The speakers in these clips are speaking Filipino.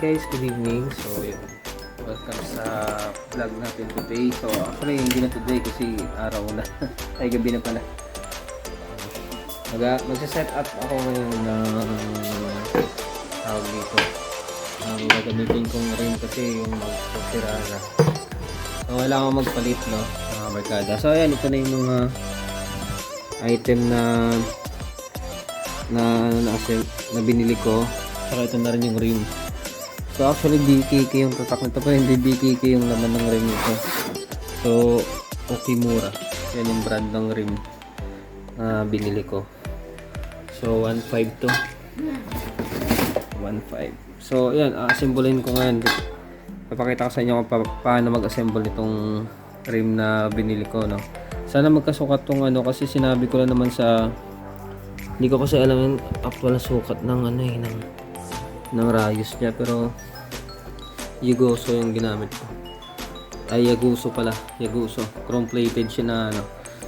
guys, good evening. So yun, welcome sa vlog natin today. So actually hindi na today kasi araw na ay gabi na pala. Magsa-set up ako ngayon ng tawag dito. Ang gagamitin kong rim kasi yung magpapira na. So wala akong magpalit, no, mga barkada. So ayan, ito na yung mga item na binili ko. Saka ito na rin yung rim. So actually BKK yung tatak nito, pero hindi BKK yung laman ng rim nito. So Okimura, yan yung brand ng rim na binili ko. So 1.5 to 1.5. So yan, assemble ko ngayon. Papakita ko sa inyo kung paano mag-assemble itong rim na binili ko, no. Sana magkasukat tong ano, kasi sinabi ko lang naman sa, hindi ko kasi alam yung actual sukat ng ano ng rayos niya, pero Yaguso yung ginamit ko. Ay, Yaguso pala, Yaguso chrome plated siya na ano.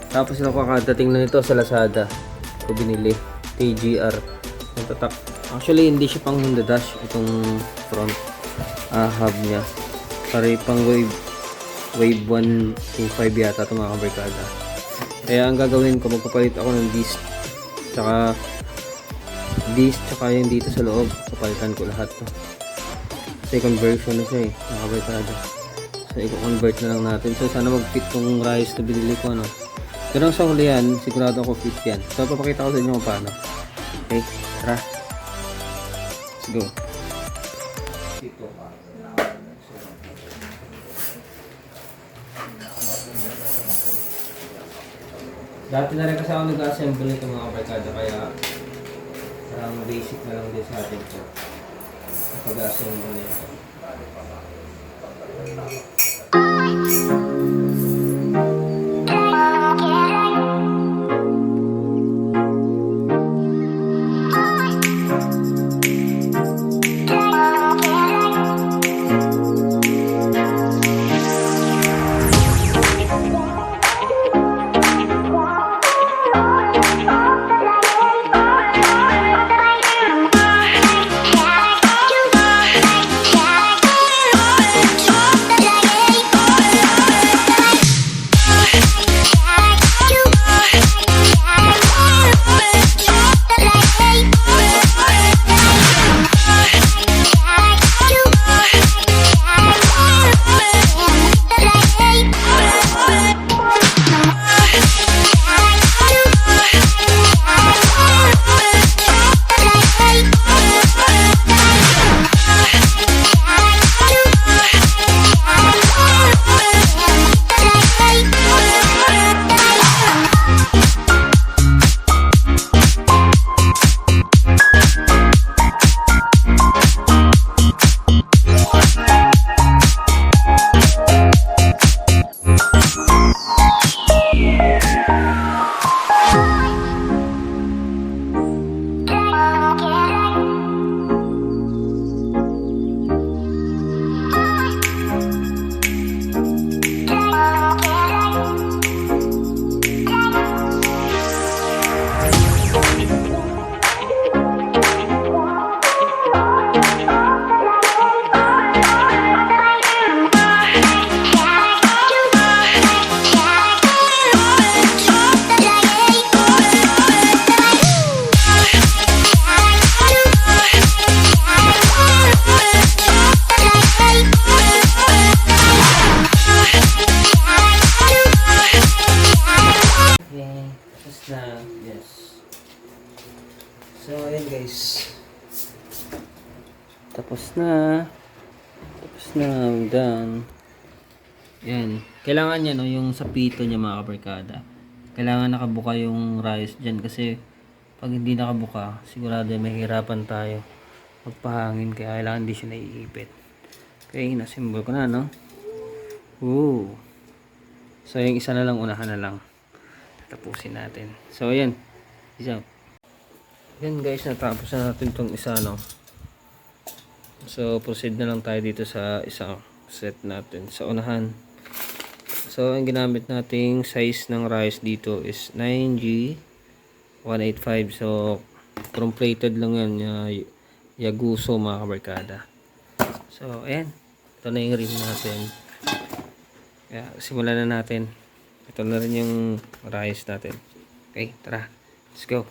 Tapos ito, kakadating na nito sa Lazada ko binili, TGR yung tatak. Actually hindi siya pang Honda Dash itong front hub niya, pare pang wave 125 yata ito, mga kabarkada. Kaya ang gagawin ko, magpapalit ako ng disc tsaka yung dito sa loob, papalitan ko lahat to. Kasi conversion na siya mga kabarkada. So i-convert na lang natin. So sana mag-fit tong rice na binili ko, ano. Pero sa huli yan, sigurado ako fit yan. So papakita ko sa inyo kung paano. Okay, tara, let's go. Dati na rin kasi ako nag-assemble nito, mga kabarkada, kaya parang basic na lang din sa atin ito pag-assemble nito. Yes. So ayan guys, tapos na, I'm done. Yan, kailangan niya, no, yung sa pito niya, mga kabarkada, kailangan nakabuka yung rice dyan, kasi pag hindi nakabuka, sigurado mahihirapan tayo magpahangin, kaya kailangan hindi siya naiipit. Okay, nasimbol ko na, no. Ooh. So yung isa na lang, unahan na lang, tapusin natin. So ayan, isa. Yan guys, natapos na natin tong isa, no. So proceed na lang tayo dito sa isang set natin sa unahan. So ang ginamit nating size ng rice dito is 9G 185. So chrome plated lang yan, Yaguso, mga kabarkada. So, ayan. Ito na yung rim natin. Kaya, simulan na natin. Ito na rin yung rice natin. Okay, tara. Let's go.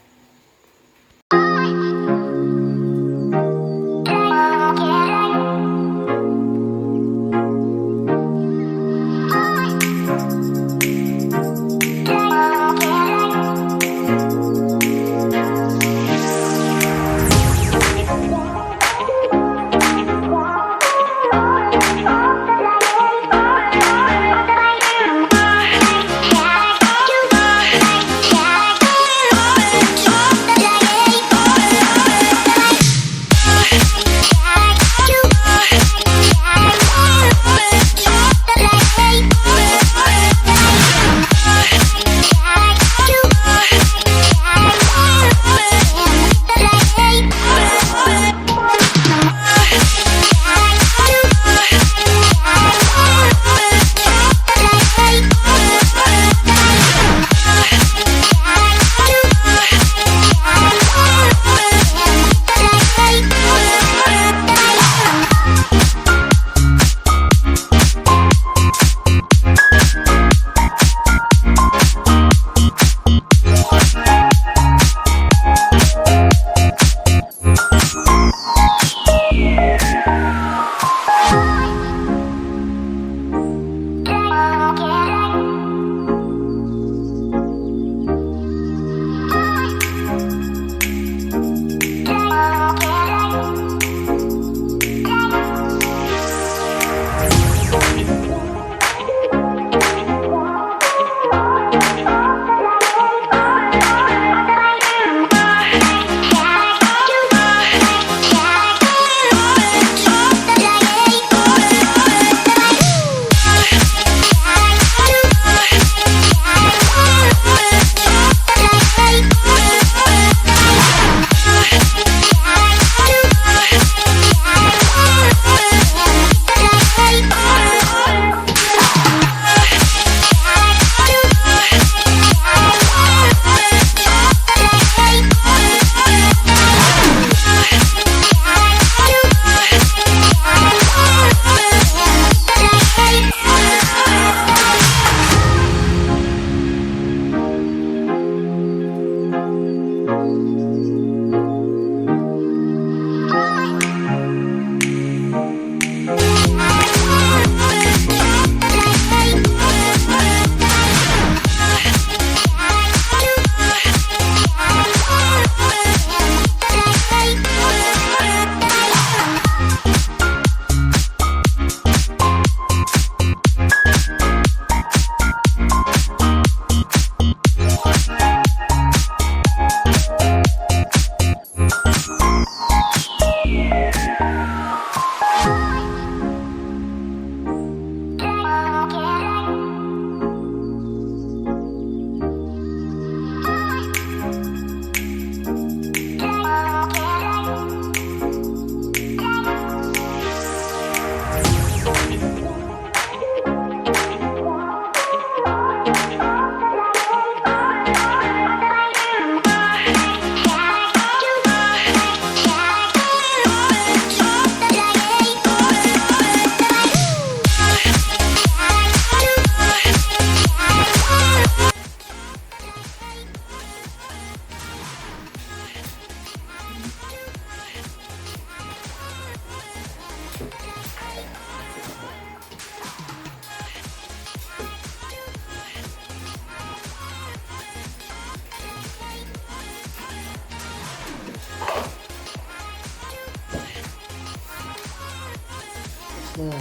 na.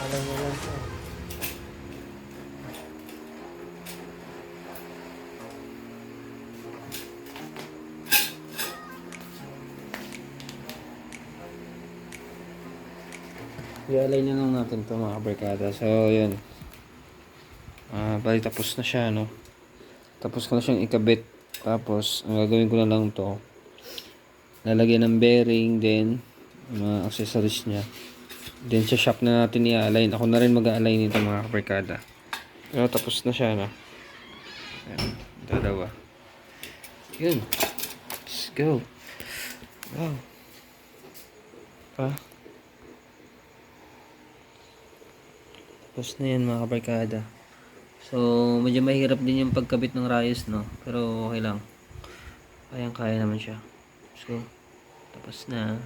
Alam mo lang to. I-align na lang natin ito mga barkada. So, yun. Bali tapos na siya, no? Tapos ko na siyang ikabit. Tapos, ang gagawin ko na lang to, lalagyan ng bearing, then, mga accessories niya. Then, sa shop na natin i-align. Ako na rin mag-align nito mga barkada. Pero tapos na siya, no? Ayan, dalawa. Yun. Let's go. Wow. pa. Tapos na yan mga kabarkada. So, medyo mahirap din yung pagkabit ng rayos, no? Pero okay lang. Kayang-kaya naman siya. So, tapos na.